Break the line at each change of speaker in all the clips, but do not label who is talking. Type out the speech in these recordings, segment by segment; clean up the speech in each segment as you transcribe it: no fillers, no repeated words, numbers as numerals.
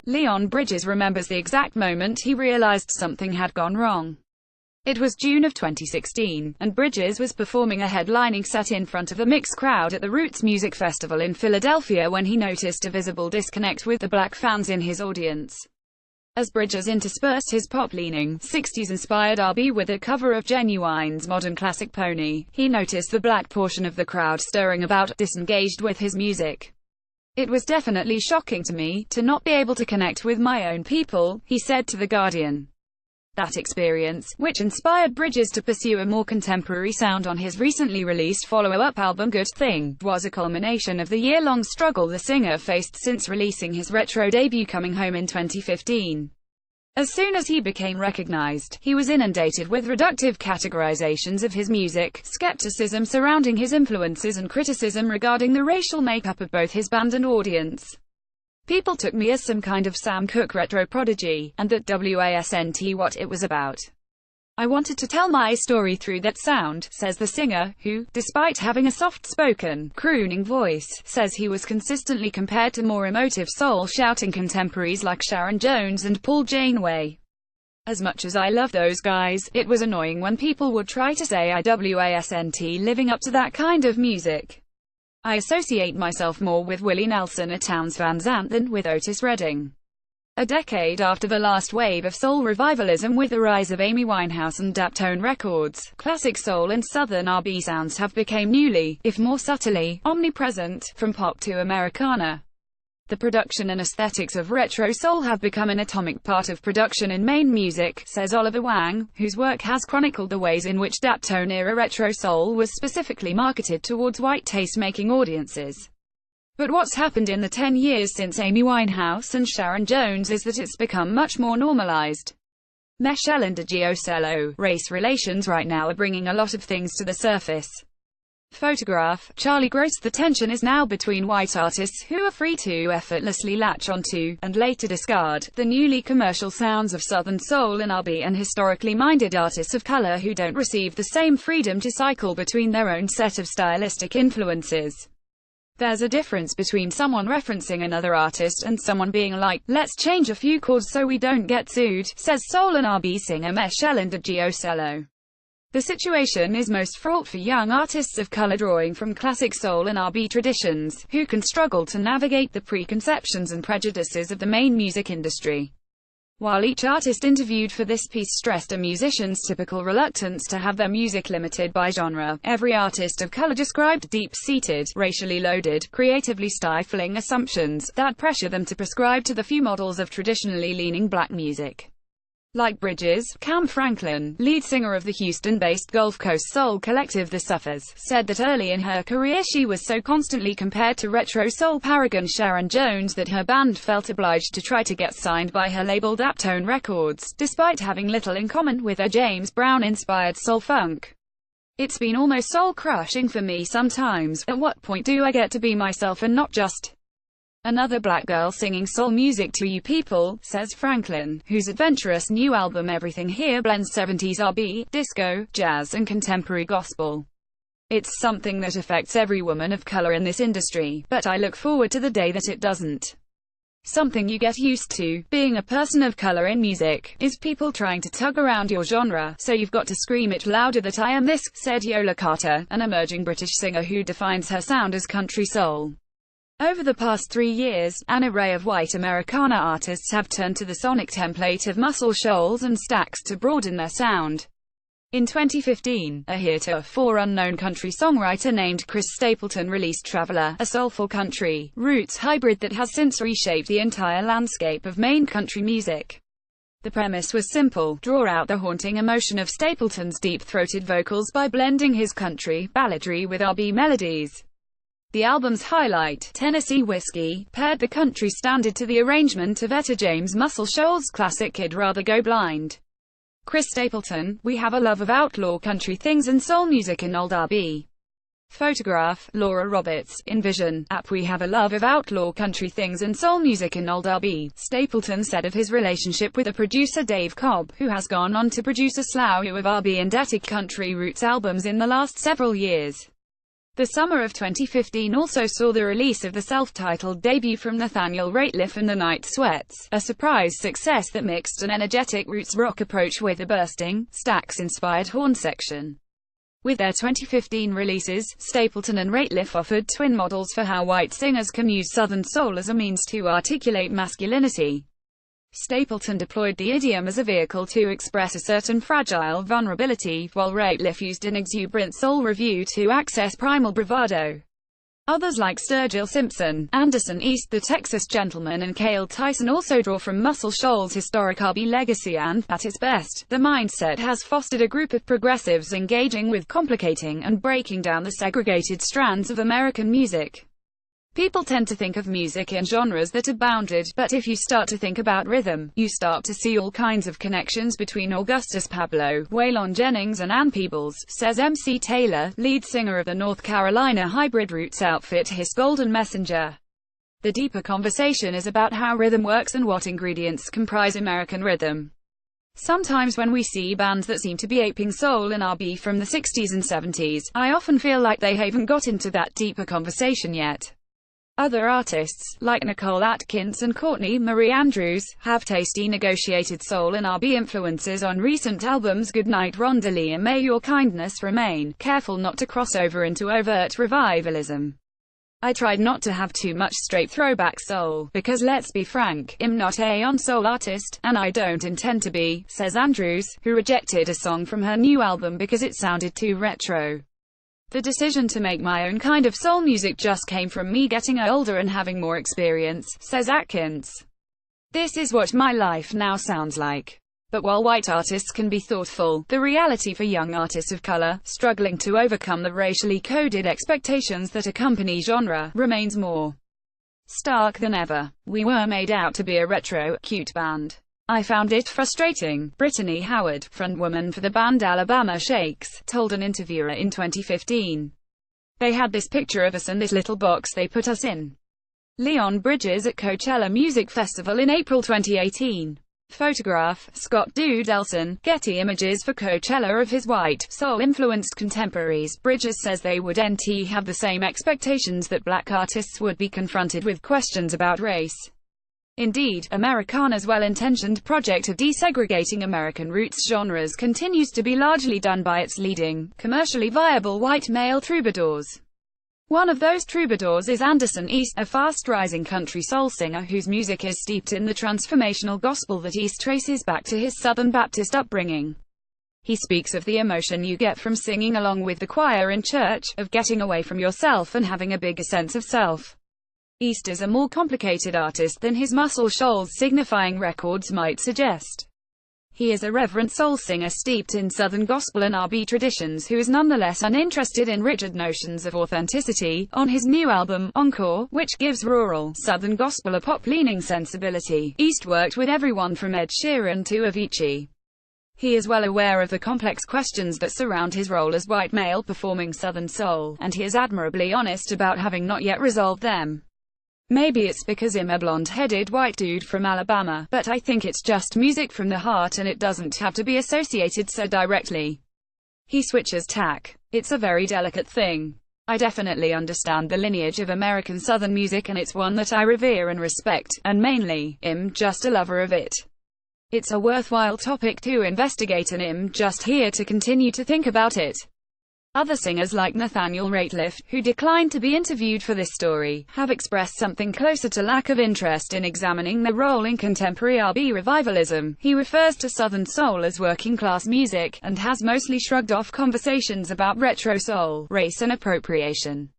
Leon Bridges remembers the exact moment he realized something had gone wrong. It was June of 2016, and Bridges was performing a headlining set in front of a mixed crowd at the Roots Music Festival in Philadelphia when he noticed a visible disconnect with the black fans in his audience. As Bridges interspersed his pop-leaning, 60s-inspired R&B with a cover of Genuine's modern classic Pony, he noticed the black portion of the crowd stirring about, disengaged with his music. "It was definitely shocking to me, to not be able to connect with my own people," he said to The Guardian. That experience, which inspired Bridges to pursue a more contemporary sound on his recently released follow-up album Good Thing, was a culmination of the year-long struggle the singer faced since releasing his retro debut Coming Home in 2015. As soon as he became recognized, he was inundated with reductive categorizations of his music, skepticism surrounding his influences and criticism regarding the racial makeup of both his band and audience. "People took me as some kind of Sam Cooke retro prodigy, and that wasn't what it was about. I wanted to tell my story through that sound," says the singer, who, despite having a soft-spoken, crooning voice, says he was consistently compared to more emotive soul-shouting contemporaries like Sharon Jones and Paul Janeway. "As much as I love those guys, it was annoying when people would try to say I wasn't living up to that kind of music. I associate myself more with Willie Nelson or Townes Van Zandt than with Otis Redding." A decade after the last wave of soul revivalism with the rise of Amy Winehouse and Daptone Records, classic soul and southern R&B sounds have become newly, if more subtly, omnipresent, from pop to Americana. The production and aesthetics of retro soul have become an atomic part of production in main music, says Oliver Wang, whose work has chronicled the ways in which Daptone-era retro soul was specifically marketed towards white taste-making audiences. But what's happened in the 10 years since Amy Winehouse and Sharon Jones is that it's become much more normalized. Meshell and Gio Cello, race relations right now are bringing a lot of things to the surface. Photograph, Charlie Gross. The tension is now between white artists who are free to effortlessly latch onto, and later discard, the newly commercial sounds of Southern soul and R&B, and historically minded artists of color who don't receive the same freedom to cycle between their own set of stylistic influences. There's a difference between someone referencing another artist and someone being like, "Let's change a few chords so we don't get sued," says soul and R&B singer Meshell and Gio Cello. The situation is most fraught for young artists of color drawing from classic soul and R&B traditions, who can struggle to navigate the preconceptions and prejudices of the main music industry. While each artist interviewed for this piece stressed a musician's typical reluctance to have their music limited by genre, every artist of color described deep-seated, racially loaded, creatively stifling assumptions that pressure them to prescribe to the few models of traditionally leaning black music. Like Bridges, Cam Franklin, lead singer of the Houston-based Gulf Coast soul collective The Suffers, said that early in her career she was so constantly compared to retro soul paragon Sharon Jones that her band felt obliged to try to get signed by her label Daptone Records, despite having little in common with her James Brown-inspired soul-funk. "It's been almost soul-crushing for me sometimes. At what point do I get to be myself and not just another black girl singing soul music to you people," says Franklin, whose adventurous new album Everything Here blends 70s R&B, disco, jazz and contemporary gospel. "It's something that affects every woman of color in this industry, but I look forward to the day that it doesn't. Something you get used to, being a person of color in music, is people trying to tug around your genre, so you've got to scream it louder that I am this," said Yola Carter, an emerging British singer who defines her sound as country soul. Over the past 3 years, an array of white Americana artists have turned to the sonic template of Muscle Shoals and Stax to broaden their sound. In 2015, a heretofore unknown country songwriter named Chris Stapleton released Traveler, a soulful country, roots hybrid that has since reshaped the entire landscape of main country music. The premise was simple: draw out the haunting emotion of Stapleton's deep-throated vocals by blending his country balladry with R&B melodies. The album's highlight, Tennessee Whiskey, paired the country standard to the arrangement of Etta James' Muscle Shoals' classic Kid Rather Go Blind. Chris Stapleton: "We have a love of outlaw country things and soul music and old R&B." Photograph, Laura Roberts, Envision, app. "We have a love of outlaw country things and soul music and old R&B," Stapleton said of his relationship with the producer Dave Cobb, who has gone on to produce a slew of R&B and etic country roots albums in the last several years. The summer of 2015 also saw the release of the self-titled debut from Nathaniel Rateliff and the Night Sweats, a surprise success that mixed an energetic roots rock approach with a bursting, Stax-inspired horn section. With their 2015 releases, Stapleton and Rateliff offered twin models for how white singers can use Southern soul as a means to articulate masculinity. Stapleton deployed the idiom as a vehicle to express a certain fragile vulnerability, while Rateliff used an exuberant soul review to access primal bravado. Others like Sturgill Simpson, Anderson East the Texas Gentleman and Cale Tyson also draw from Muscle Shoals' historic R&B legacy and, at its best, the mindset has fostered a group of progressives engaging with complicating and breaking down the segregated strands of American music. People tend to think of music in genres that are bounded, but if you start to think about rhythm, you start to see all kinds of connections between Augustus Pablo, Waylon Jennings and Ann Peebles, says MC Taylor, lead singer of the North Carolina hybrid roots outfit His Golden Messenger. The deeper conversation is about how rhythm works and what ingredients comprise American rhythm. Sometimes when we see bands that seem to be aping soul and R&B from the 60s and 70s, I often feel like they haven't got into that deeper conversation yet. Other artists, like Nicole Atkins and Courtney Marie Andrews, have tasty negotiated soul and R&B influences on recent albums. Goodnight Rondalee and May Your Kindness Remain, careful not to cross over into overt revivalism. I tried not to have too much straight throwback soul, because let's be frank, I'm not a soul artist, and I don't intend to be, says Andrews, who rejected a song from her new album because it sounded too retro. The decision to make my own kind of soul music just came from me getting older and having more experience, says Atkins. This is what my life now sounds like. But while white artists can be thoughtful, the reality for young artists of color, struggling to overcome the racially coded expectations that accompany genre, remains more stark than ever. We were made out to be a retro, cute band. I found it frustrating, Brittany Howard, frontwoman for the band Alabama Shakes, told an interviewer in 2015. They had this picture of us and this little box they put us in. Leon Bridges at Coachella Music Festival in April 2018. Photograph, Scott Dudelson, Getty Images for Coachella of his white, soul-influenced contemporaries. Bridges says they would have the same expectations that black artists would be confronted with questions about race. Indeed, Americana's well-intentioned project of desegregating American roots genres continues to be largely done by its leading, commercially viable white male troubadours. One of those troubadours is Anderson East, a fast-rising country soul singer whose music is steeped in the transformational gospel that East traces back to his Southern Baptist upbringing. He speaks of the emotion you get from singing along with the choir in church, of getting away from yourself and having a bigger sense of self. East is a more complicated artist than his Muscle Shoals signifying records might suggest. He is a reverent soul singer steeped in Southern gospel and R&B traditions who is nonetheless uninterested in rigid notions of authenticity. On his new album, Encore, which gives rural, Southern gospel a pop-leaning sensibility, East worked with everyone from Ed Sheeran to Avicii. He is well aware of the complex questions that surround his role as white male performing Southern soul, and he is admirably honest about having not yet resolved them. Maybe it's because I'm a blonde-headed white dude from Alabama, but I think it's just music from the heart and it doesn't have to be associated so directly. He switches tack. It's a very delicate thing. I definitely understand the lineage of American Southern music and it's one that I revere and respect, and mainly, I'm just a lover of it. It's a worthwhile topic to investigate and I'm just here to continue to think about it. Other singers like Nathaniel Rateliff, who declined to be interviewed for this story, have expressed something closer to lack of interest in examining their role in contemporary R&B revivalism. He refers to Southern soul as working-class music, and has mostly shrugged off conversations about retro soul, race and appropriation.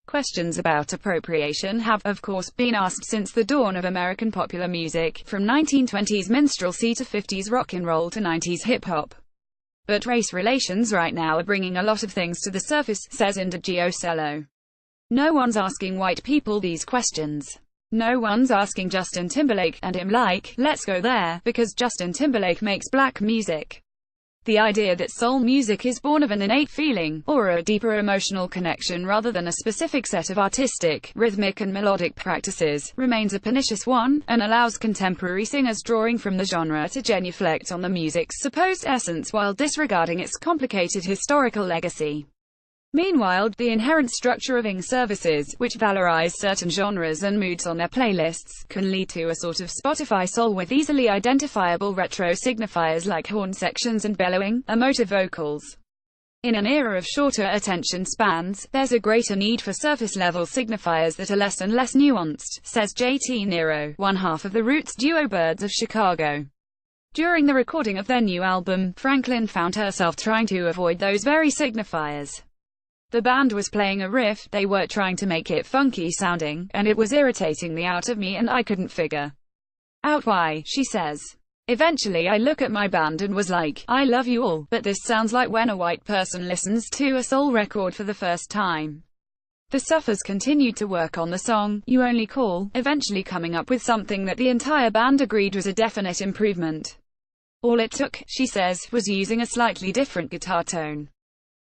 Questions about appropriation have, of course, been asked since the dawn of American popular music, from 1920s minstrelsy to 50s rock and roll to 90s hip-hop. But race relations right now are bringing a lot of things to the surface, says Inda Giocello. No one's asking white people these questions. No one's asking Justin Timberlake, and I'm like, let's go there, because Justin Timberlake makes black music. The idea that soul music is born of an innate feeling, or a deeper emotional connection rather than a specific set of artistic, rhythmic and melodic practices, remains a pernicious one, and allows contemporary singers drawing from the genre to genuflect on the music's supposed essence while disregarding its complicated historical legacy. Meanwhile, the inherent structure of ing services, which valorize certain genres and moods on their playlists, can lead to a sort of Spotify soul with easily identifiable retro signifiers like horn sections and bellowing, emotive vocals. In an era of shorter attention spans, there's a greater need for surface-level signifiers that are less and less nuanced, says JT Nero, one half of the Roots duo Birds of Chicago. During the recording of their new album, Franklin found herself trying to avoid those very signifiers. The band was playing a riff, they were trying to make it funky sounding, and it was irritating the out of me and I couldn't figure out why, she says. Eventually I look at my band and was like, I love you all, but this sounds like when a white person listens to a soul record for the first time. The Suffers continued to work on the song, You Only Call, eventually coming up with something that the entire band agreed was a definite improvement. All it took, she says, was using a slightly different guitar tone.